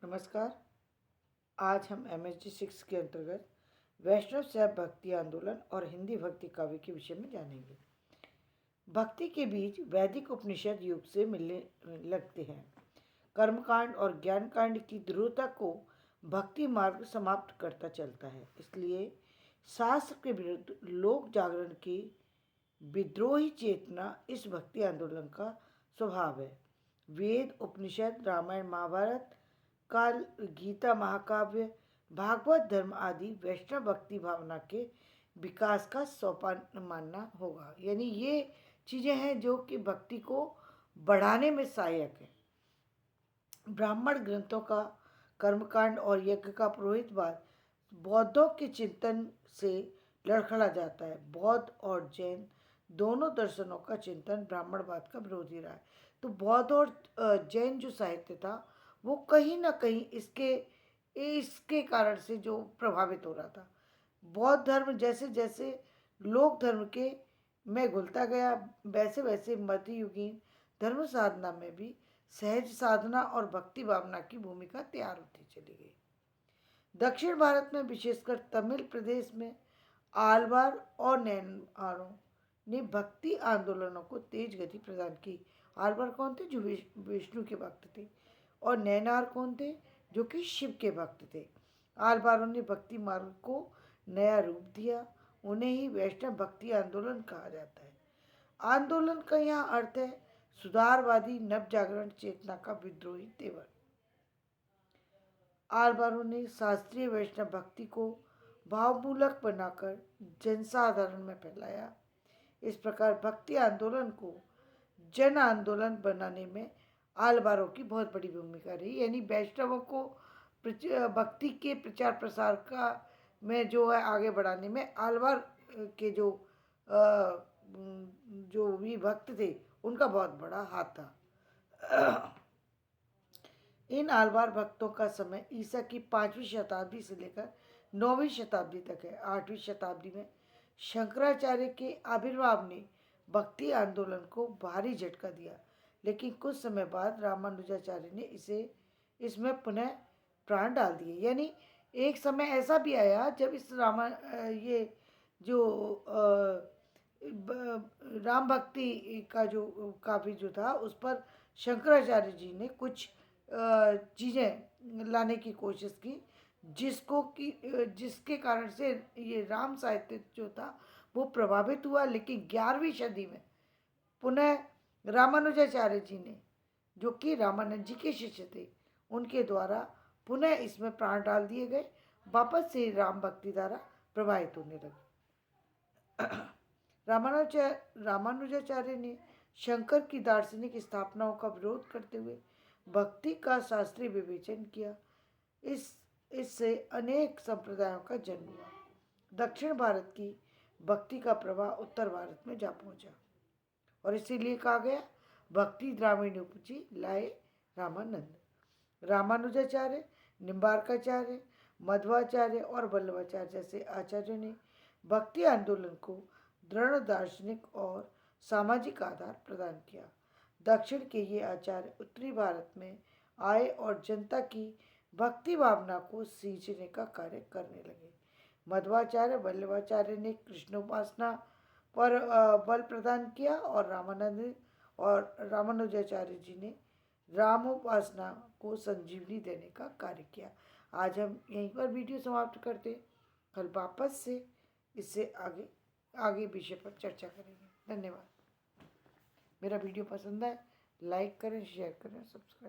नमस्कार। आज हम MSD 6 के अंतर्गत वैष्णव शैव भक्ति आंदोलन और हिंदी भक्ति काव्य के विषय में जानेंगे। भक्ति के बीज वैदिक उपनिषद युग से मिलने लगते हैं। कर्मकांड और ज्ञानकांड की ध्रुवता को भक्ति मार्ग समाप्त करता चलता है। इसलिए शास्त्र के विरुद्ध लोक जागरण की विद्रोही चेतना इस भक्ति आंदोलन का स्वभाव है। वेद, उपनिषद, रामायण, महाभारत, काल, गीता, महाकाव्य, भागवत धर्म आदि वैष्णव भक्ति भावना के विकास का सोपान मानना होगा। यानी ये चीज़ें हैं जो कि भक्ति को बढ़ाने में सहायक है। ब्राह्मण ग्रंथों का कर्मकांड और यज्ञ का पुरोहितवाद बौद्धों के चिंतन से लड़खड़ा जाता है। बौद्ध और जैन दोनों दर्शनों का चिंतन ब्राह्मणवाद का विरोधी रहा है। तो बौद्ध और जैन जो साहित्य था वो कहीं ना कहीं इसके कारण से जो प्रभावित हो रहा था। बौद्ध धर्म जैसे जैसे लोक धर्म के में घुलता गया, वैसे वैसे मध्ययुगीन धर्म साधना में भी सहज साधना और भक्ति भावना की भूमिका तैयार होती चली गई। दक्षिण भारत में विशेषकर तमिल प्रदेश में आलवार और नैनारों ने भक्ति आंदोलनों को तेज गति प्रदान की। आलवार कौन थे? जो विष्णु के भक्त थे। और नैनार कौन थे? जो कि शिव के भक्त थे। आलवारों ने भक्ति मार्ग को नया रूप दिया। उन्हें ही वैष्णव भक्ति आंदोलन कहा जाता है। आंदोलन का यहाँ अर्थ है सुधारवादी नव जागरण चेतना का विद्रोही तेवर। आलवारों ने शास्त्रीय वैष्णव भक्ति को भावमूलक बनाकर जनसाधारण में फैलाया। इस प्रकार भक्ति आंदोलन को जन आंदोलन बनाने में आलवारों की बहुत बड़ी भूमिका रही। यानी वैष्णवों को भक्ति के प्रचार प्रसार का में जो है आगे बढ़ाने में आलवार के जो भी भक्त थे उनका बहुत बड़ा हाथ था। इन आलवार भक्तों का समय ईसा की 5वीं शताब्दी से लेकर 9वीं शताब्दी तक है। 8वीं शताब्दी में शंकराचार्य के आविर्भाव ने भक्ति आंदोलन को भारी झटका दिया, लेकिन कुछ समय बाद रामानुजाचार्य ने इसमें पुनः प्राण डाल दिए। यानी एक समय ऐसा भी आया जब इस राम भक्ति का जो काव्य जो था उस पर शंकराचार्य जी ने कुछ चीज़ें लाने की कोशिश की, जिसके कारण से ये राम साहित्य जो था वो प्रभावित हुआ। लेकिन 11वीं सदी में पुनः रामानुजाचार्य जी ने, जो कि रामानंद जी के शिष्य थे, उनके द्वारा पुनः इसमें प्राण डाल दिए गए। वापस से राम भक्ति धारा प्रभावित होने लगी। रामानुजाचार्य ने शंकर की दार्शनिक स्थापनाओं का विरोध करते हुए भक्ति का शास्त्रीय विवेचन किया। इससे अनेक संप्रदायों का जन्म हुआ। दक्षिण भारत की भक्ति का प्रभाव उत्तर भारत में जा पहुंचा और इसीलिए कहा गया भक्ति द्राविड़ उपजी लाए रामानंद। रामानुजाचार्य, निम्बार्काचार्य, मध्वाचार्य और वल्लभाचार्य जैसे आचार्यों ने भक्ति आंदोलन को दृढ़ दार्शनिक और सामाजिक आधार प्रदान किया। दक्षिण के ये आचार्य उत्तरी भारत में आए और जनता की भक्ति भावना को सींचने का कार्य करने लगे। मध्वाचार्य, वल्लभाचार्य ने कृष्णोपासना पर बल प्रदान किया और रामानुजाचार्य जी ने रामोपासना को संजीवनी देने का कार्य किया। आज हम यहीं पर वीडियो समाप्त करते। कल वापस से इससे आगे विषय पर चर्चा करेंगे। धन्यवाद। मेरा वीडियो पसंद आए लाइक करें, शेयर करें, सब्सक्राइब